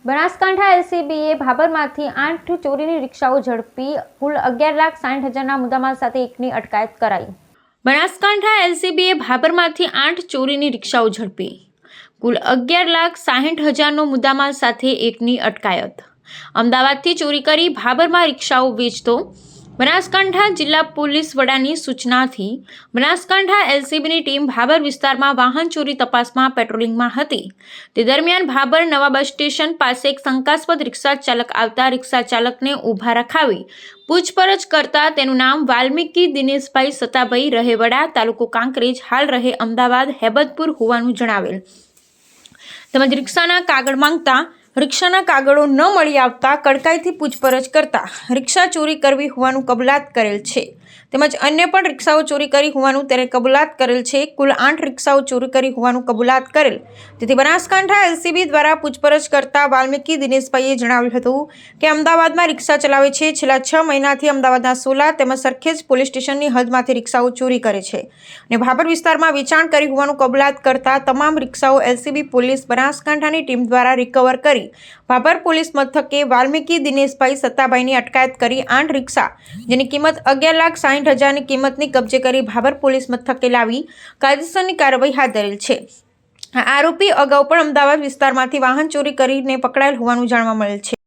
બનાસકાંઠા એલસીબીએ ભાભરમાંથી 8 ચોરીની રિક્ષાઓ ઝડપી કુલ 11,60,000ના મુદ્દામાલ સાથે એકની અટકાયત કરાઈ। બનાસકાંઠા એલસીબીએ ભાભરમાંથી 8 ચોરીની રિક્ષાઓ ઝડપી કુલ 11,60,000નો મુદ્દામાલ સાથે એકની અટકાયત। અમદાવાદથી ચોરી કરી ભાભરમાં રિક્ષાઓ વેચતો બનાસકાંઠા જિલ્લા પોલીસ વડાની સૂચનાથી બનાસકાંઠા એલસીબીની ટીમ ભાભર વિસ્તારમાં વાહન ચોરી તપાસમાં પેટ્રોલિંગમાં હતી। તે દરમિયાન ભાભર નવા બસ સ્ટેશન પાસે એક શંકાસ્પદ રિક્ષા ચાલક આવતા રિક્ષા ચાલકને ઊભા રખાવી પૂછપરછ કરતા તેનું નામ વાલ્મીકી દિનેશભાઈ સતાભાઈ રહે વડા તાલુકો કાંકરેજ હાલ રહે અમદાવાદ હેબતપુર હોવાનું જણાવેલ તેમજ રિક્ષાના કાગળ માંગતા રિક્ષાના કાગળો ન મળી આવતા કડકાઈથી પૂછપરછ કરતા રિક્ષા ચોરી કરવી હોવાનું કબૂલાત કરેલ છે તેમજ અન્ય પણ રિક્ષાઓ ચોરી કરી હોવાનું તેને કબૂલાત કરેલ છે। કુલ 8 રિક્ષાઓ ચોરી કરી હોવાનું કબૂલાત કરેલ તેથી બનાસકાંઠા એલસીબી દ્વારા પૂછપરછ કરતા વાલ્મીકી દિનેશભાઈએ જણાવ્યું હતું કે અમદાવાદમાં રિક્ષા ચલાવે છે। છેલ્લા 6 મહિનાથી અમદાવાદના સોલા તેમજ સરખેજ પોલીસ સ્ટેશનની હદમાંથી રિક્ષાઓ ચોરી કરે છે અને ભાભર વિસ્તારમાં વેચાણ કરી હોવાનું કબૂલાત કરતા તમામ રિક્ષાઓ એલસીબી પોલીસ બનાસકાંઠાની ટીમ દ્વારા રિકવર કરી ભાભર પોલીસ મથકે વાલ્મીકી દિનેશભાઈ સત્તાભાઈની અટકાયત કરી 8 રિક્ષા જેની કિંમત 11,60,000ની કિંમતની કબજે કરી ભાભર પોલીસ મથકે લાવી કાયદેસરની કાર્યવાહી હાથ ધરેલ છે। આ આરોપી અગાઉ પણ અમદાવાદ વિસ્તારમાંથી વાહન ચોરી કરીને પકડાયેલ હોવાનું જાણવા મળેલ છે।